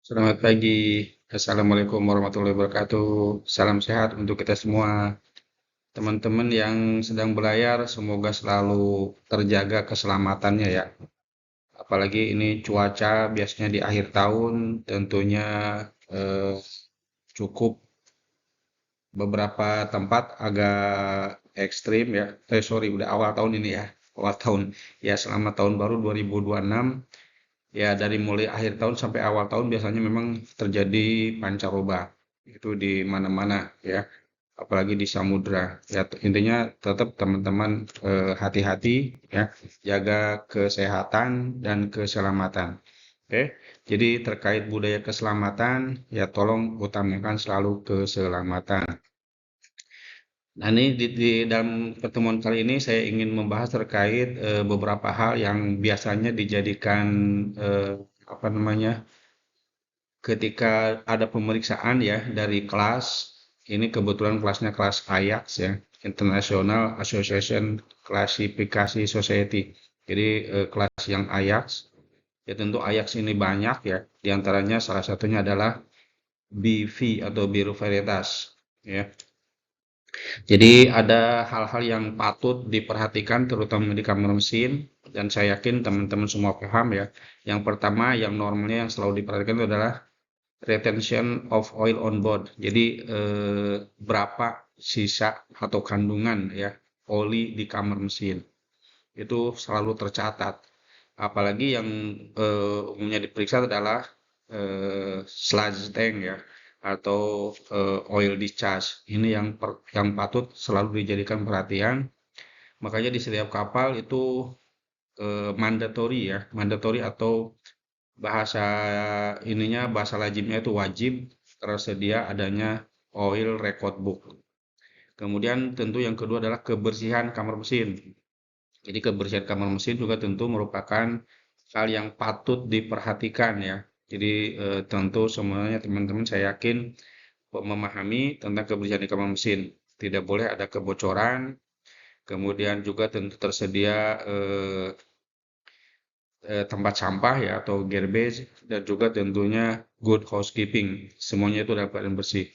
Selamat pagi. Assalamualaikum warahmatullahi wabarakatuh. Salam sehat untuk kita semua. Teman-teman yang sedang berlayar, semoga selalu terjaga keselamatannya ya. Apalagi ini cuaca biasanya di akhir tahun tentunya eh, cukup beberapa tempat agak ekstrim ya. Sorry, udah awal tahun ini ya. Awal tahun. Ya, selamat tahun baru 2026. Ya, dari mulai akhir tahun sampai awal tahun biasanya memang terjadi pancaroba. Itu di mana-mana ya, apalagi di samudra. Ya, intinya tetap teman-teman hati-hati ya, jaga kesehatan dan keselamatan. Oke, jadi terkait budaya keselamatan, ya tolong utamakan selalu keselamatan. Nah, ini di dalam pertemuan kali ini saya ingin membahas terkait beberapa hal yang biasanya dijadikan eh, apa namanya ketika ada pemeriksaan ya dari kelas. Ini kebetulan kelasnya kelas Ajax ya, International Association Classification Society. Jadi kelas yang Ajax. Ya tentu Ajax ini banyak ya. Di antaranya salah satunya adalah BV atau Biru Veritas ya. Jadi ada hal-hal yang patut diperhatikan terutama di kamar mesin dan saya yakin teman-teman semua paham ya. Yang pertama yang normalnya yang selalu diperhatikan itu adalah retention of oil on board. Jadi berapa sisa atau kandungan ya oli di kamar mesin. Itu selalu tercatat. Apalagi yang umumnya diperiksa adalah sludge tank ya atau oil discharge. Ini yang patut selalu dijadikan perhatian. Makanya di setiap kapal itu mandatory atau bahasa bahasa lazimnya itu wajib tersedia adanya oil record book. Kemudian tentu yang kedua adalah kebersihan kamar mesin. Jadi kebersihan kamar mesin juga tentu merupakan hal yang patut diperhatikan ya. Jadi tentu semuanya teman-teman saya yakin memahami tentang kebersihan di kamar mesin. Tidak boleh ada kebocoran, kemudian juga tentu tersedia tempat sampah ya atau garbage dan juga tentunya good housekeeping. Semuanya itu dalam keadaan bersih.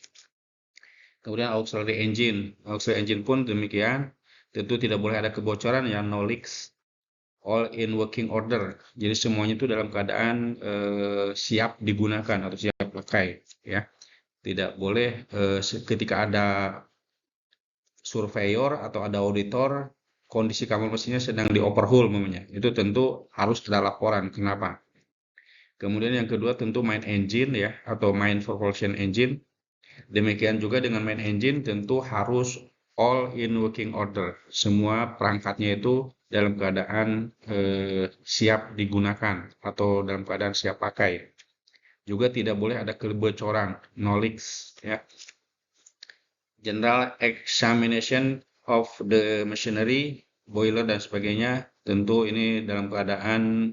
Kemudian auxiliary engine pun demikian. Tentu tidak boleh ada kebocoran ya, no leaks, all in working order. Jadi semuanya itu dalam keadaan siap digunakan atau siap pakai ya. Tidak boleh ketika ada surveyor atau ada auditor kondisi kamar mesinnya sedang di overhaul namanya. Itu tentu harus ada laporan. Kenapa? Kemudian yang kedua tentu main engine ya atau main propulsion engine. Demikian juga dengan main engine tentu harus all in working order. Semua perangkatnya itu dalam keadaan siap digunakan atau dalam keadaan siap pakai. Juga tidak boleh ada kebocoran, no leaks ya. General examination of the machinery, boiler dan sebagainya, tentu ini dalam keadaan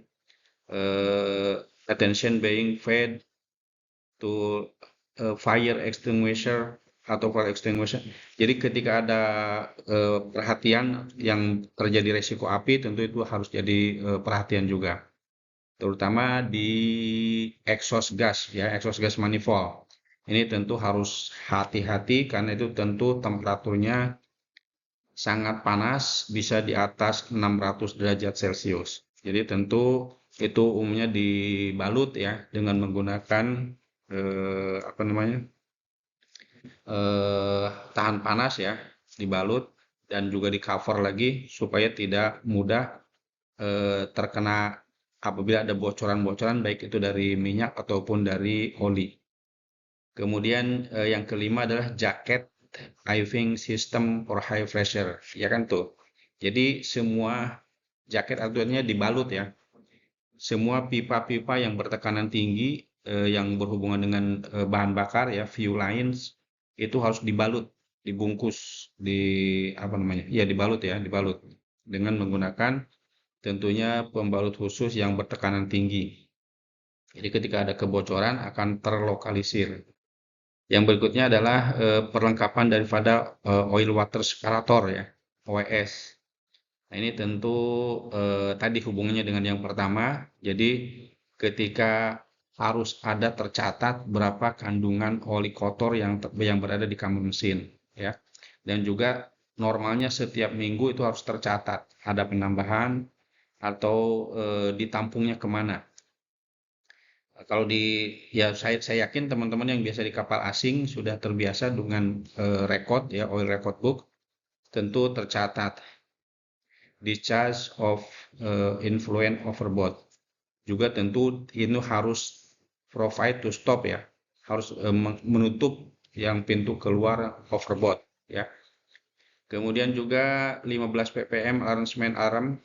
attention being paid to fire extinguisher atau fire extinguisher. Jadi ketika ada perhatian yang terjadi resiko api, tentu itu harus jadi perhatian juga, terutama di exhaust gas ya, exhaust gas manifold. Ini tentu harus hati-hati karena itu tentu temperaturnya sangat panas, bisa di atas 600 derajat Celcius. Jadi tentu itu umumnya dibalut ya dengan menggunakan apa namanya tahan panas ya, dibalut dan juga di cover lagi supaya tidak mudah terkena apabila ada bocoran-bocoran baik itu dari minyak ataupun dari oli. Kemudian yang kelima adalah jaket diving system for high pressure, ya kan tuh. Jadi semua jaket artinya dibalut ya. Semua pipa-pipa yang bertekanan tinggi yang berhubungan dengan bahan bakar ya, fuel lines itu harus dibalut, dibungkus, di apa namanya? Ya dibalut ya, dibalut dengan menggunakan tentunya pembalut khusus yang bertekanan tinggi. Jadi ketika ada kebocoran akan terlokalisir. Yang berikutnya adalah perlengkapan daripada oil water separator ya, OWS. Nah, ini tentu tadi hubungannya dengan yang pertama. Jadi ketika harus ada tercatat berapa kandungan oli kotor yang berada di kamar mesin, ya. Dan juga normalnya setiap minggu itu harus tercatat ada penambahan atau ditampungnya kemana. Kalau ya saya yakin teman-teman yang biasa di kapal asing sudah terbiasa dengan record ya, oil record book, tentu tercatat discharge of influent overboard. Juga tentu ini harus provide to stop ya, harus menutup yang pintu keluar overboard ya. Kemudian juga 15 ppm arrangement alarm.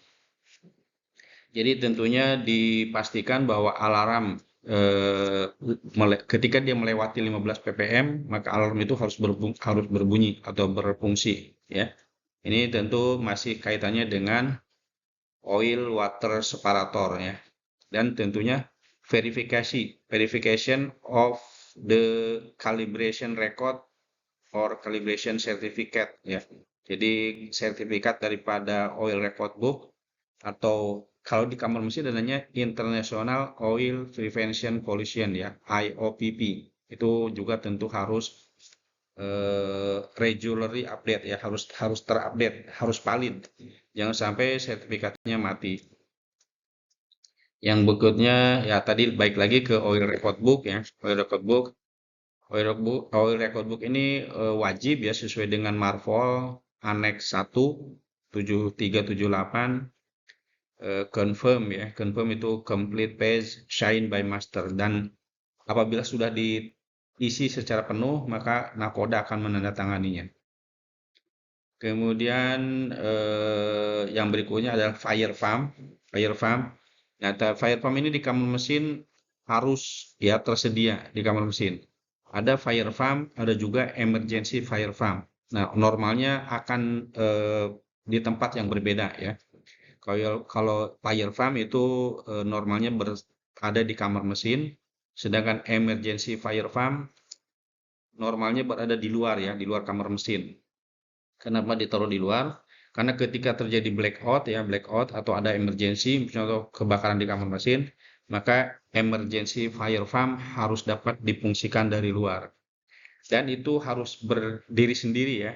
Jadi tentunya dipastikan bahwa alarm ketika dia melewati 15 ppm, maka alarm itu harus berbunyi atau berfungsi ya. Ini tentu masih kaitannya dengan oil water separator ya. Dan tentunya verification of the calibration record or calibration certificate ya. Jadi sertifikat daripada oil record book atau kalau di kamar mesin adanya International Oil Prevention Pollution ya, IOPP. Itu juga tentu harus regularly update ya, harus terupdate, harus valid. Jangan sampai sertifikatnya mati. Yang berikutnya ya tadi baik lagi ke oil record book ya, oil record book ini wajib ya sesuai dengan Marvel Annex 1 7378 confirm ya, confirm itu complete page signed by master, dan apabila sudah diisi secara penuh maka nakoda akan menandatanganinya. Kemudian yang berikutnya adalah fire farm. Nah, fire farm ini di kamar mesin harus ya tersedia di kamar mesin. Ada fire farm, ada juga emergency fire farm. Nah, normalnya akan di tempat yang berbeda ya. Kalau fire farm itu normalnya ada di kamar mesin, sedangkan emergency fire farm normalnya berada di luar ya, di luar kamar mesin. Kenapa ditaruh di luar? Karena ketika terjadi blackout atau ada emergency, contoh kebakaran di kamar mesin, maka emergency fire farm harus dapat difungsikan dari luar. Dan itu harus berdiri sendiri ya.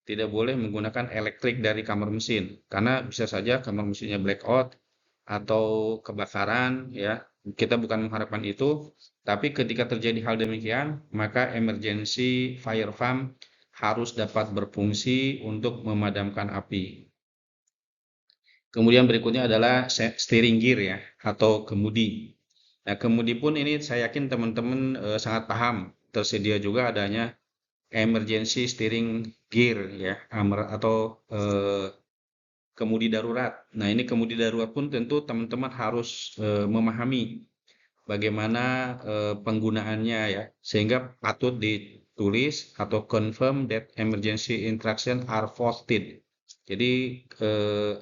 Tidak boleh menggunakan elektrik dari kamar mesin, karena bisa saja kamar mesinnya blackout atau kebakaran ya. Kita bukan mengharapkan itu, tapi ketika terjadi hal demikian, maka emergency fire farm harus dapat berfungsi untuk memadamkan api. Kemudian berikutnya adalah steering gear ya, atau kemudi. Nah, kemudi pun ini saya yakin teman-teman sangat paham. Tersedia juga adanya emergency steering gear ya, atau kemudi darurat. Nah, ini kemudi darurat pun tentu teman-teman harus memahami bagaimana penggunaannya ya, sehingga patut ditulis atau confirm that emergency instruction are posted. Jadi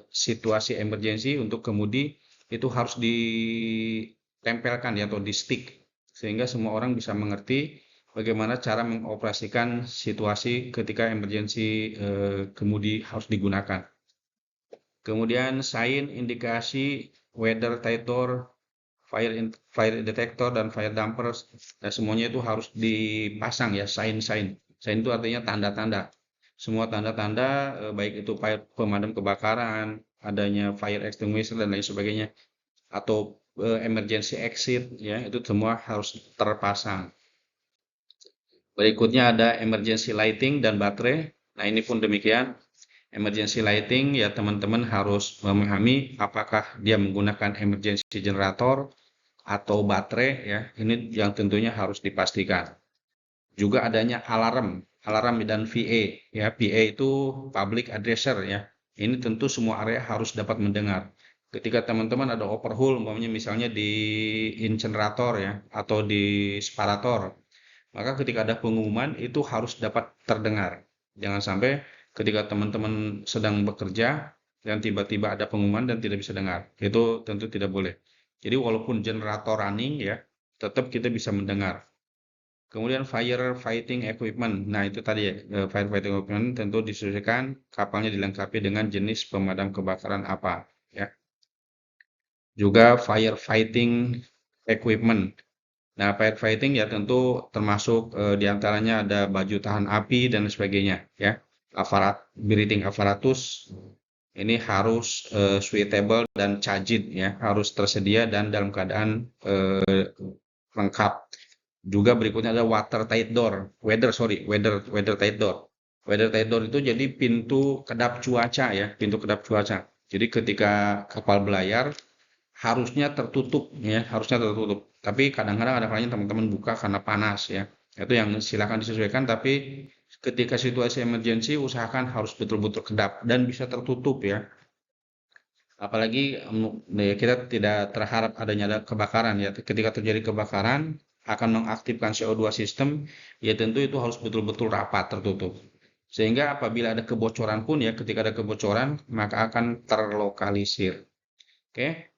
situasi emergency untuk kemudi itu harus ditempelkan ya, atau di stick, sehingga semua orang bisa mengerti bagaimana cara mengoperasikan situasi ketika emergency kemudi harus digunakan. Kemudian sign indikasi weather detector, fire detector dan fire dampers, dan semuanya itu harus dipasang ya, sign itu artinya tanda-tanda. Semua tanda-tanda baik itu pemadam kebakaran, adanya fire extinguisher dan lain sebagainya, atau emergency exit ya, itu semua harus terpasang. Berikutnya ada emergency lighting dan baterai. Nah, ini pun demikian. Emergency lighting ya, teman-teman harus memahami apakah dia menggunakan emergency generator atau baterai ya. Ini yang tentunya harus dipastikan. Juga adanya alarm dan VA ya. VA itu public addresser ya. Ini tentu semua area harus dapat mendengar. Ketika teman-teman ada overhaul, umpamanya misalnya di incinerator ya, atau di separator, maka ketika ada pengumuman itu harus dapat terdengar. Jangan sampai ketika teman-teman sedang bekerja dan tiba-tiba ada pengumuman dan tidak bisa dengar. Itu tentu tidak boleh. Jadi walaupun generator running ya, tetap kita bisa mendengar. Kemudian fire fighting equipment. Nah, itu tadi ya, fire fighting equipment tentu disesuaikan kapalnya dilengkapi dengan jenis pemadam kebakaran apa ya. Juga fire fighting equipment. Nah, firefighting ya tentu termasuk diantaranya ada baju tahan api dan sebagainya ya. Breathing apparatus ini harus suitable dan charged ya, harus tersedia dan dalam keadaan lengkap. Juga berikutnya ada watertight door, weather tight door. Weather tight door itu jadi pintu kedap cuaca ya, pintu kedap cuaca. Jadi ketika kapal belayar harusnya tertutup ya, harusnya tertutup. Tapi kadang-kadang ada kalanya teman-teman buka karena panas ya. Itu yang silakan disesuaikan, tapi ketika situasi emergency usahakan harus betul-betul kedap dan bisa tertutup ya. Apalagi kita tidak terharap adanya ada kebakaran ya. Ketika terjadi kebakaran akan mengaktifkan CO2 sistem, ya tentu itu harus betul-betul rapat tertutup. Sehingga apabila ada kebocoran pun ya, ketika ada kebocoran maka akan terlokalisir. Oke.